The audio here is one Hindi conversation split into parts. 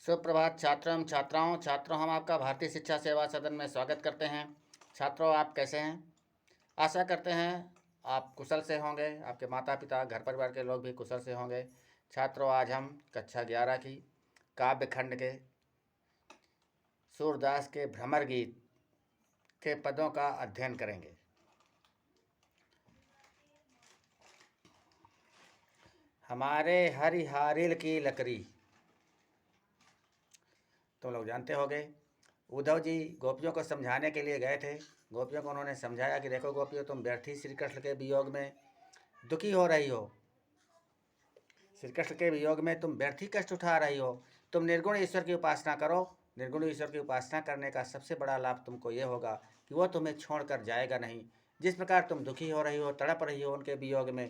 सुप्रभात छात्रों एवं छात्राओं। छात्रों, हम आपका भारतीय शिक्षा सेवा सदन में स्वागत करते हैं। छात्रों, आप कैसे हैं? आशा करते हैं आप कुशल से होंगे, आपके माता पिता घर परिवार के लोग भी कुशल से होंगे। छात्रों, आज हम कक्षा 11 की काव्य खंड के सूरदास के भ्रमर गीत के पदों का अध्ययन करेंगे। हमारे हरिहारिल की लकड़ी, तुम लोग जानते होंगे। उद्धव जी गोपियों को समझाने के लिए गए थे। गोपियों को उन्होंने समझाया कि देखो गोपियों, तुम व्यर्थी श्री कृष्ण के वियोग में दुखी हो रही हो। श्री कृष्ण के वियोग में तुम व्यर्थी कष्ट उठा रही हो। तुम निर्गुण ईश्वर की उपासना करो। निर्गुण ईश्वर की उपासना करने का सबसे बड़ा लाभ तुमको ये होगा कि वो तुम्हें छोड़कर जाएगा नहीं। जिस प्रकार तुम दुखी हो रही हो, तड़प रही हो उनके वियोग में,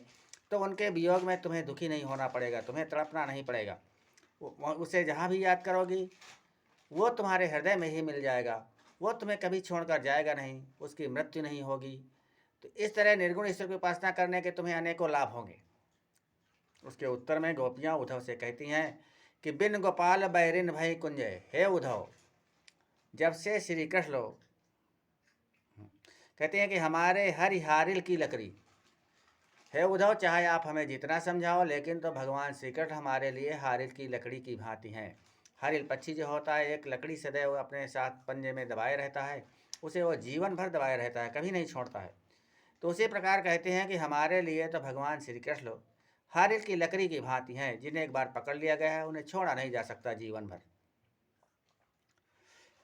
तो उनके वियोग में तुम्हें दुखी नहीं होना पड़ेगा, तुम्हें तड़पना नहीं पड़ेगा। उसे जहाँ भी याद करोगी वो तुम्हारे हृदय में ही मिल जाएगा। वो तुम्हें कभी छोड़कर जाएगा नहीं, उसकी मृत्यु नहीं होगी। तो इस तरह निर्गुण ईश्वर की उपासना करने के तुम्हें अनेकों लाभ होंगे। उसके उत्तर में गोपियाँ उद्धव से कहती हैं कि बिन गोपाल बैरिन भई कुंजय। हे उद्धव, जब से श्री कृष्ण कहते हैं कि हमारे हरिहारिल की लकड़ी, हे उद्धव, चाहे आप हमें जितना समझाओ, लेकिन तो भगवान श्री कृष्ण हमारे लिए हारिल की लकड़ी की भांति हैं। हारिल पक्षी जो होता है, एक लकड़ी सदैव अपने साथ पंजे में दबाए रहता है, उसे वो जीवन भर दबाए रहता है, कभी नहीं छोड़ता है। तो उसी प्रकार कहते हैं कि हमारे लिए तो भगवान श्री कृष्ण हारिल की लकड़ी की भांति हैं, जिन्हें एक बार पकड़ लिया गया है उन्हें छोड़ा नहीं जा सकता जीवन भर।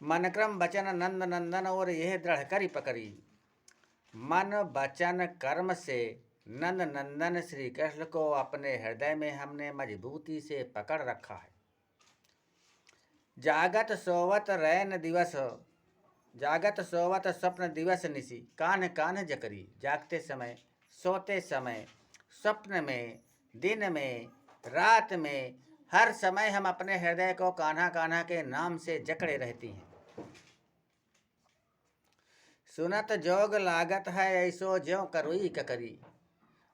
मन क्रम वचन नंद नंदन और यह दृढ़ करी पकड़ी। मन वचन कर्म से नंद नंदन श्री कृष्ण को अपने हृदय में हमने मजबूती से पकड़ रखा है। जागत सोवत रैन दिवस, जागत सोवत स्वप्न दिवस निशी। कान्ह कान्ह जकरी, जागते समय, सोते समय, स्वप्न में, दिन में, रात में, हर समय हम अपने हृदय को कान्हा कान्हा के नाम से जकड़े रहती हैं। सुनत जोग लागत है ऐसो ज्यों करुई ककरी।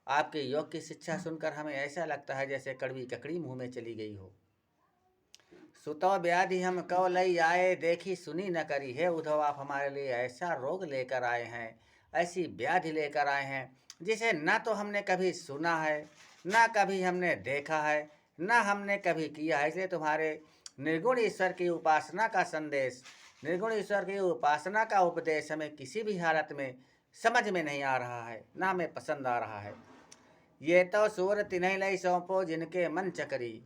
आपके योग की शिक्षा सुनकर हमें ऐसा लगता है जैसे कड़वी ककड़ी मुंह में चली गई हो। सुतो व्याधि हम कव लई आए, देखी सुनी न करी। है उद्धव, आप हमारे लिए ऐसा रोग लेकर आए हैं, ऐसी व्याधि लेकर आए हैं जिसे न तो हमने कभी सुना है, न कभी हमने देखा है, न हमने कभी किया है। इसलिए तुम्हारे निर्गुण ईश्वर की उपासना का संदेश, निर्गुण ईश्वर की उपासना का उपदेश हमें किसी भी हालत में समझ में नहीं आ रहा है, ना हमें पसंद आ रहा है। ये तो सूर तिन्ह लई सौंपो जिनके मन चकरी।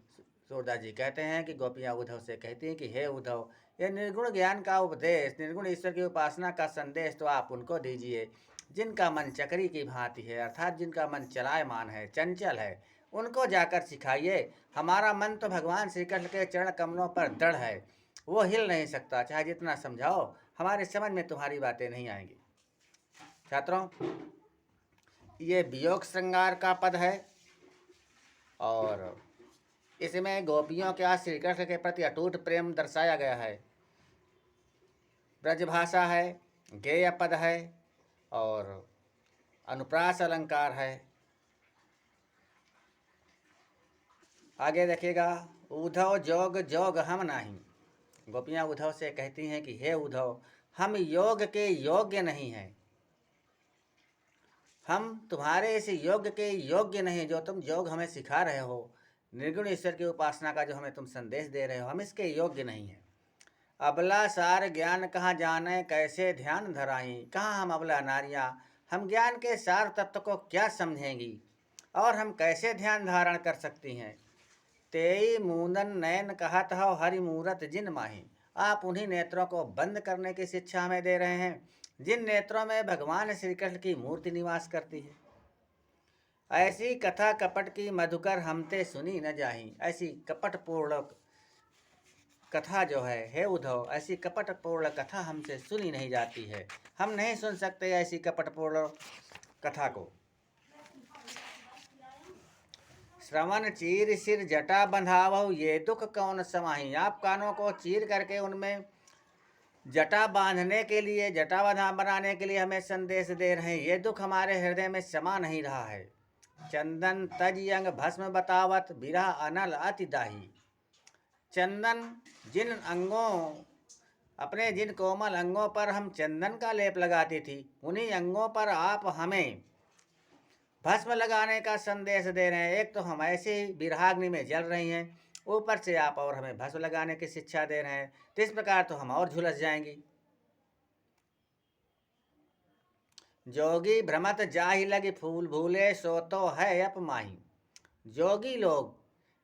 सूरदास जी कहते हैं कि गोपियाँ उद्धव से कहती हैं कि हे उद्धव, ये निर्गुण ज्ञान का उपदेश, निर्गुण ईश्वर की उपासना का संदेश तो आप उनको दीजिए जिनका मन चक्री की भांति है, अर्थात जिनका मन चलायमान है, चंचल है, उनको जाकर सिखाइए। हमारा मन तो भगवान श्री कृष्ण के चरण कमलों पर दृढ़ है, वो हिल नहीं सकता, चाहे जितना समझाओ हमारे समझ में तुम्हारी बातें नहीं आएंगी। छात्रों, ये वियोग श्रृंगार का पद है और इसमें गोपियों के श्री कृष्ण के प्रति अटूट प्रेम दर्शाया गया है। ब्रजभाषा है, गेय पद है और अनुप्रास अलंकार है। आगे देखिएगा, उद्धव जोग जोग हम नहीं। गोपियाँ उद्धव से कहती हैं कि हे उद्धव, हम योग के योग्य नहीं हैं, हम तुम्हारे इस योग के योग्य नहीं, जो तुम योग हमें सिखा रहे हो, निर्गुण ईश्वर की उपासना का जो हमें तुम संदेश दे रहे हो, हम इसके योग्य नहीं हैं। अबला सार ज्ञान कहाँ जाने, कैसे ध्यान धराई। कहाँ हम अबला नारियाँ, हम ज्ञान के सार तत्व को क्या समझेंगी और हम कैसे ध्यान धारण कर सकती हैं। तेई मूंदन नयन कहत हो हरि मूरत जिन माही। आप उन्हीं नेत्रों को बंद करने की शिक्षा हमें दे रहे हैं जिन नेत्रों में भगवान श्री कृष्ण की मूर्ति निवास करती है। ऐसी कथा कपट की मधुकर हमते सुनी न जाही। ऐसी कपटपूर्ण कथा जो है, हे उद्धव, ऐसी कपटपूर्ण कथा हमसे सुनी नहीं जाती है, हम नहीं सुन सकते ऐसी कपटपूर्ण कथा को। श्रवण चीर सिर जटा बंधावो, ये दुख कौन समाही। आप कानों को चीर करके उनमें जटा बांधने के लिए, जटा बनाने के लिए हमें संदेश दे रहे हैं, ये दुख हमारे हृदय में समा नहीं रहा है। चंदन तज अंग भस्म बतावत, बिरह अनल अति दाही। चंदन जिन अंगों अपने जिन कोमल अंगों पर हम चंदन का लेप लगाती थी, उन्हीं अंगों पर आप हमें भस्म लगाने का संदेश दे रहे हैं। एक तो हम ऐसे ही विरहाग्नि में जल रही हैं, ऊपर से आप और हमें भस्म लगाने की शिक्षा दे रहे हैं, तो इस प्रकार तो हम और झुलस जाएंगी। जोगी भ्रमत जाहि लगी फूल भूले, सो तो है अपमाही। जोगी लोग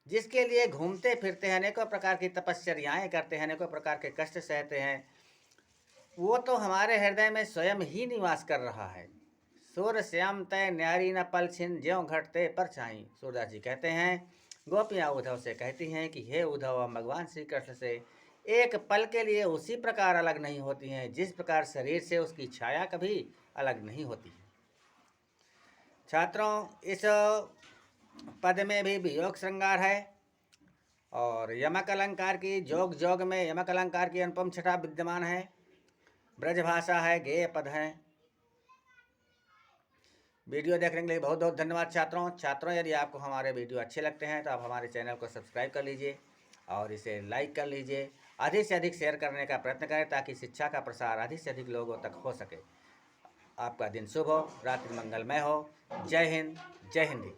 जिसके लिए घूमते फिरते हैं, अनेकों प्रकार की तपश्चर्याएं करते हैं, अनेकों प्रकार के कष्ट सहते हैं, वो तो हमारे हृदय में स्वयं ही निवास कर रहा है। सूर्य श्याम तय न्यारी न पल छिन, ज्यों घटते पर छाई। सूरदास जी कहते हैं, गोपियाँ उद्धव से कहती हैं कि हे उद्धव, हम भगवान श्री कृष्ण से एक पल के लिए उसी प्रकार अलग नहीं होती हैं जिस प्रकार शरीर से उसकी छाया कभी अलग नहीं होती है। छात्रों, इस पद में भी वियोग श्रृंगार है और यमक अलंकार की जोग जोग में यमक अलंकार की अनुपम छटा विद्यमान है। ब्रजभाषा है, गेय पद है। वीडियो देखने के लिए बहुत बहुत धन्यवाद छात्रों, यदि आपको हमारे वीडियो अच्छे लगते हैं तो आप हमारे चैनल को सब्सक्राइब कर लीजिए और इसे लाइक कर लीजिए। अधिक से अधिक शेयर करने का प्रयत्न करें ताकि शिक्षा का प्रसार अधिक से अधिक लोगों तक हो सके। आपका दिन शुभ हो, रात्रि मंगलमय हो। जय हिंद, जय हिंदी।